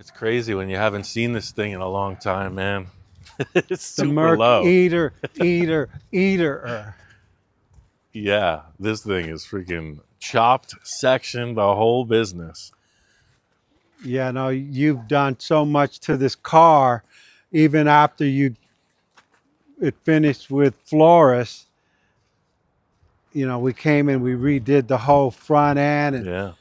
It's crazy when you haven't seen this thing in a long time, man. It's The super Merc low. Eater Eaterer. Yeah, this thing is freaking chopped, sectioned, the whole business. Yeah, no, you've done so much to this car, even after it finished with Flores. You know, we came and we redid the whole front end Yeah.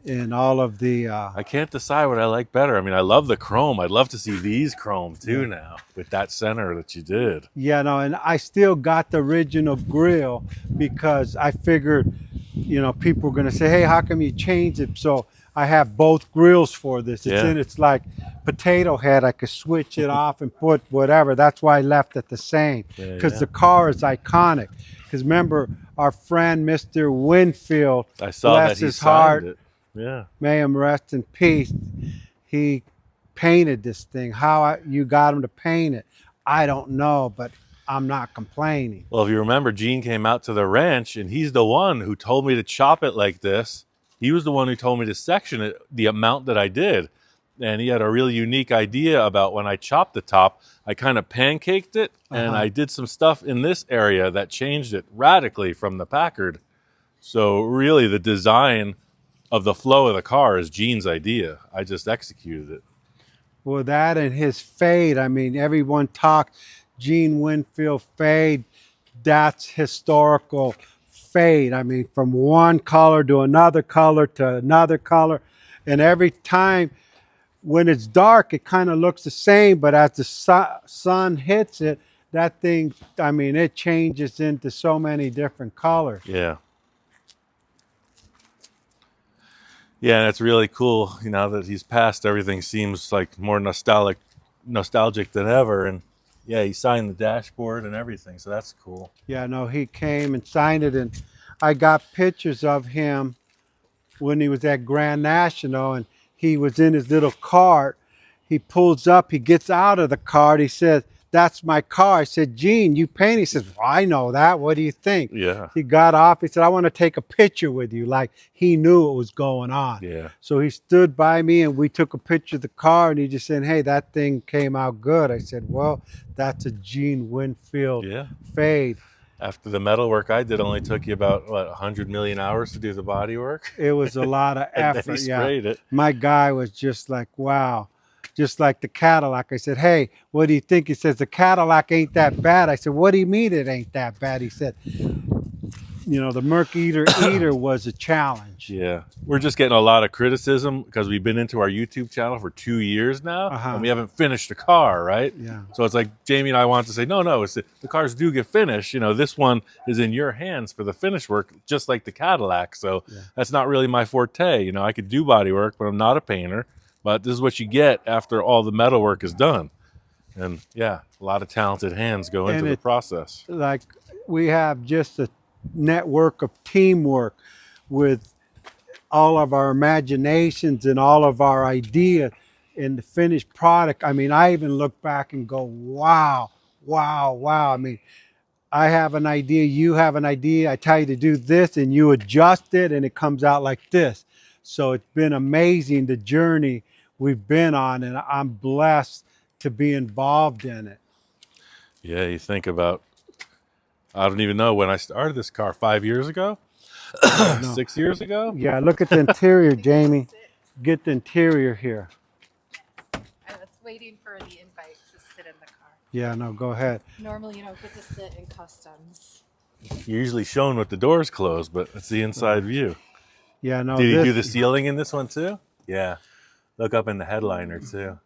and all of the I can't decide what I like better. I mean, I love the chrome. I'd love to see these chrome too yeah. now with that center that you did. Yeah, no, and I still got the original grill because I figured, you know, people were gonna say, "Hey, how come you changed it?" So I have both grills for this. Yeah. It's like potato head. I could switch it off and put whatever. That's why I left it the same Yeah, because yeah. the car is iconic. Because remember, our friend Mr. Winfield, I saw that bless he his signed heart, it. Yeah. may him rest in peace. He painted this thing. You got him to paint it, I don't know, but I'm not complaining. Well, if you remember, Gene came out to the ranch and he's the one who told me to chop it like this. He was the one who told me to section it the amount that I did. And he had a really unique idea about when I chopped the top. I kind of pancaked it and I did some stuff in this area that changed it radically from the Packard. So really the design of the flow of the car is Gene's idea. I just executed it. Well, that and his fade. I mean, everyone talks Gene Winfield fade. That's historical fade. I mean, from one color to another color to another color. And every time when it's dark, it kind of looks the same. But as the sun hits it, that thing, I mean, it changes into so many different colors. Yeah. Yeah, and it's really cool. You know, that he's passed, everything seems like more nostalgic than ever. And yeah, he signed the dashboard and everything, so that's cool. Yeah, no, he came and signed it. And I got pictures of him when he was at Grand National and he was in his little cart. He pulls up, he gets out of the cart. He says, "That's my car." I said, "Gene, you paint." He says, "Well, I know that. What do you think?" Yeah. He got off. He said, "I want to take a picture with you." Like he knew what was going on. Yeah. So he stood by me and we took a picture of the car and he just said, "Hey, that thing came out good." I said, "Well, that's a Gene Winfield Yeah. fade." After the metal work I did only took you about, what, 100 million hours to do the body work? It was a lot of And then he effort. Yeah. sprayed it. My guy was just like, wow. Just like the Cadillac. I said, "Hey, what do you think?" He says, "The Cadillac ain't that bad." I said, "What do you mean it ain't that bad?" He said, "You know, the Merc Eater Eater was a challenge." Yeah. We're just getting a lot of criticism because we've been into our YouTube channel for 2 years now and we haven't finished the car, right? Yeah. So it's like Jamie and I want to say, no, it's the cars do get finished. You know, this one is in your hands for the finish work, just like the Cadillac. So that's not really my forte. You know, I could do body work, but I'm not a painter. But this is what you get after all the metal work is done. And yeah, a lot of talented hands go into the process. Like we have just a network of teamwork with all of our imaginations and all of our ideas in the finished product. I mean, I even look back and go, wow, wow, wow. I mean, I have an idea, you have an idea, I tell you to do this and you adjust it and it comes out like this. So it's been amazing the journey we've been on and I'm blessed to be involved in it. Yeah, you think about, I don't even know when I started this car, 5 years ago, No. 6 years ago. Yeah, look at the interior, Jamie. Get the interior here. I was waiting for the invite to sit in the car. Yeah, no, go ahead. Normally you don't get to sit in Kustoms. You're usually shown with the doors closed, but it's the inside view. Yeah, no. Did he do the ceiling in this one too? Yeah. Look up in the headliner too.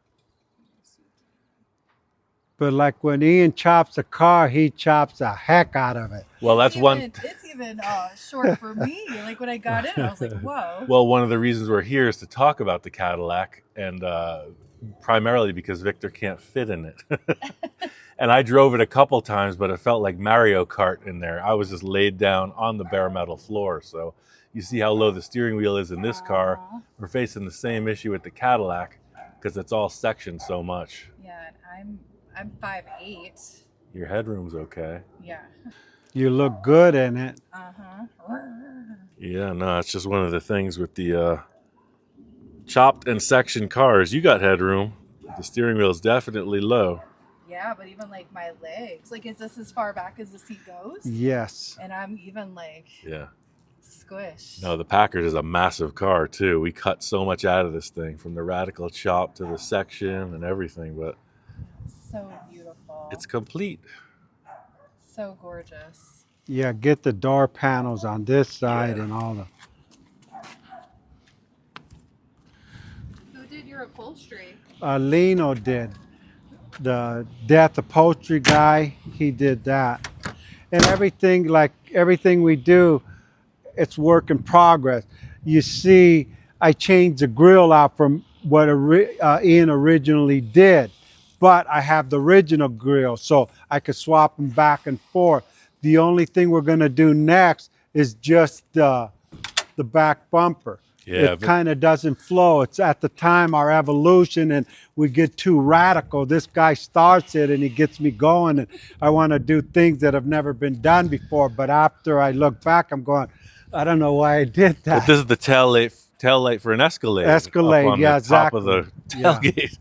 But like when Ian chops a car, he chops the heck out of it. Well, that's one. It's even short for me. Like when I got in, I was like, whoa. Well, one of the reasons we're here is to talk about the Cadillac, and primarily because Victor can't fit in it. And I drove it a couple times, but it felt like Mario Kart in there. I was just laid down on the bare metal floor. So you see how low the steering wheel is in this car. We're facing the same issue with the Cadillac because it's all sectioned so much. Yeah, I'm 5'8". Your headroom's okay. Yeah. You look good in it. Uh-huh. Yeah, no, it's just one of the things with the chopped and sectioned cars, you got headroom. The steering wheel is definitely low. Yeah, but even like my legs, like, is this as far back as the seat goes? Yes. And I'm even like Yeah. squished. No, the Packard is a massive car too. We cut so much out of this thing, from the radical chop to the section and everything, but So beautiful. it's complete. So gorgeous. Yeah, get the door panels on this side Yeah. and all the. Who did your upholstery? Lino did. The death upholstery guy, he did that. And everything, like everything we do, it's work in progress. You see, I changed the grill out from what Ian originally did, but I have the original grill, so I could swap them back and forth. The only thing we're going to do next is just the back bumper. Yeah, It kind of doesn't flow. It's at the time our evolution, and we get too radical. This guy starts it and he gets me going, and I want to do things that have never been done before. But after I look back, I'm going, I don't know why I did that. But this is the tail light for an Escalade. Escalade, up on yeah, the top of exactly. the Yeah. tailgate.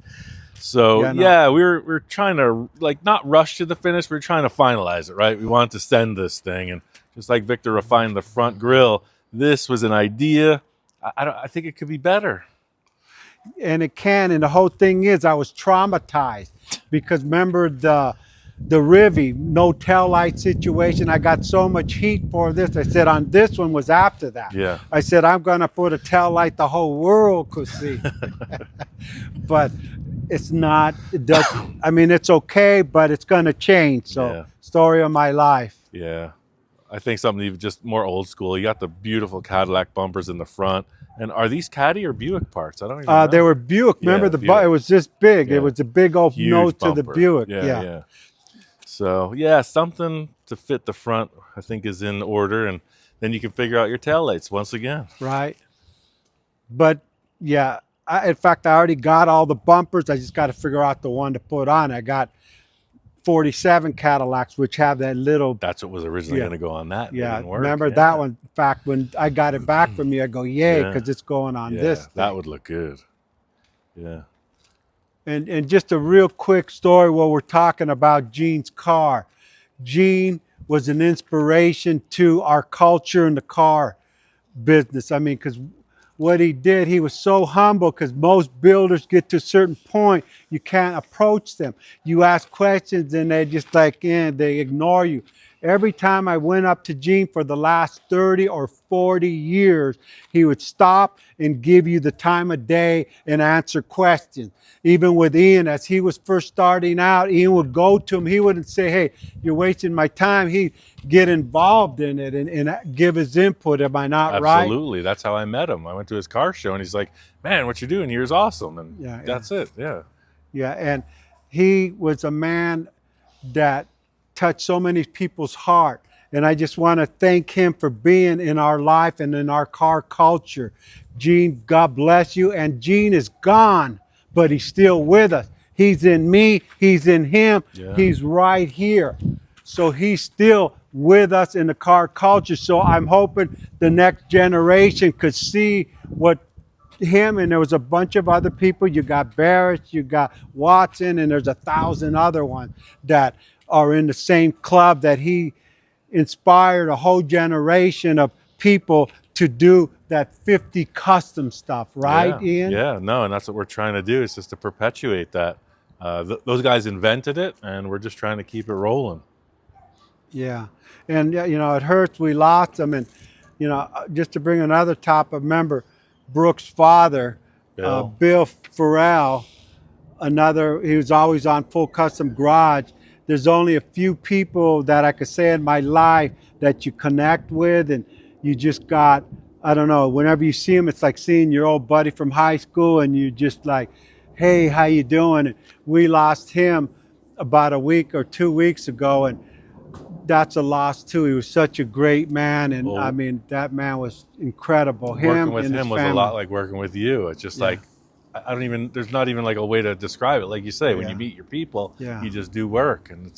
So Yeah, no. yeah, we're trying to, like, not rush to the finish. We're trying to finalize it, right? We want to send this thing, and just like Victor refined the front grill, this was an idea. I think it could be better. And it can. And the whole thing is, I was traumatized because remember the Rivy no tail light situation. I got so much heat for this. I said on this one was after that. Yeah. I said I'm gonna put a tail light the whole world could see. But it's not. It does. I mean, it's okay, but it's gonna change. So Yeah. story of my life. Yeah. I think something even just more old school. You got the beautiful Cadillac bumpers in the front. And are these Caddy or Buick parts? I don't even know. They were Buick. Yeah, Remember Buick. it was this big. Yeah. It was a big old Huge nose to the bumper. Buick. Yeah. So yeah, something to fit the front, I think, is in order, and then you can figure out your taillights once again. Right. But yeah, in fact, I already got all the bumpers. I just got to figure out the one to put on. I got 47 Cadillacs, which have that little. That's what was originally Yeah. going to go on that. and it Yeah, didn't work. remember Yeah. that one? In fact, when I got it back from you, I go, yay, Yeah. because it's going on Yeah, this. that thing. would look good. Yeah. And just a real quick story while we're talking about Gene's car. Gene was an inspiration to our culture in the car business. I mean, because what he did, he was so humble, because most builders get to a certain point, you can't approach them. You ask questions and they just like, they ignore you. Every time I went up to Gene for the last 30 or 40 years, he would stop and give you the time of day and answer questions. Even with Ian, as he was first starting out, Ian would go to him. He wouldn't say, hey, you're wasting my time. He'd get involved in it and give his input. Am I not right? Absolutely. That's how I met him. I went to his car show and he's like, man, what you're doing here is awesome. And Yeah, that's it. Yeah. Yeah, and he was a man that touched so many people's heart. And I just want to thank him for being in our life and in our car culture. Gene, God bless you. And Gene is gone, but he's still with us. He's in me, he's in him, Yeah. he's right here. So he's still with us in the car culture. So I'm hoping the next generation could see what him, and there was a bunch of other people. You got Barrett, you got Watson, and there's 1,000 other ones that are in the same club that he inspired a whole generation of people to do that 50 custom stuff, right, Yeah. Ian? Yeah. No, and that's what we're trying to do, is just to perpetuate that. Those guys invented it, and we're just trying to keep it rolling. Yeah. And, you know, it hurts we lost them. And, you know, just to bring another topic, remember Brooks' father, Bill Farrell, he was always on Full Custom Garage. There's only a few people that I could say in my life that you connect with, and you just got, I don't know, whenever you see him, it's like seeing your old buddy from high school, and you just like, hey, how you doing? And we lost him about a week or 2 weeks ago, and that's a loss too. He was such a great man, and I mean, that man was incredible. Working with and his him was family. a lot like working with you. It's just like, I don't even, there's not even like a way to describe it. Like you say, when you meet your people, you just do work. And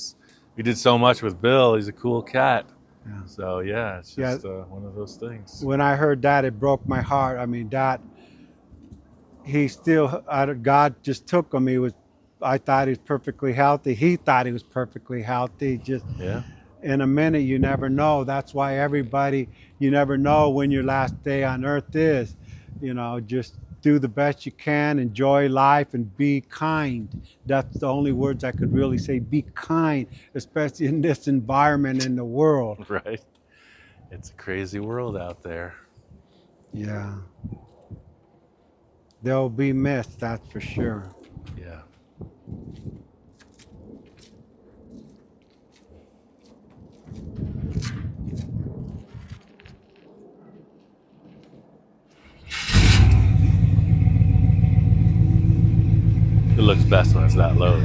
we did so much with Bill. He's a cool cat. Yeah. So yeah, it's just one of those things. When I heard that, it broke my heart. I mean, that he still, God just took him. I thought he was perfectly healthy. He thought he was perfectly healthy. Just Yeah. in a minute, you never know. That's why everybody, you never know when your last day on earth is. You know, just do the best you can, enjoy life, and be kind. That's the only words I could really say. Be kind, especially in this environment in the world. Right. It's a crazy world out there. Yeah. They'll be missed, that's for sure. Yeah. It looks best when it's that low.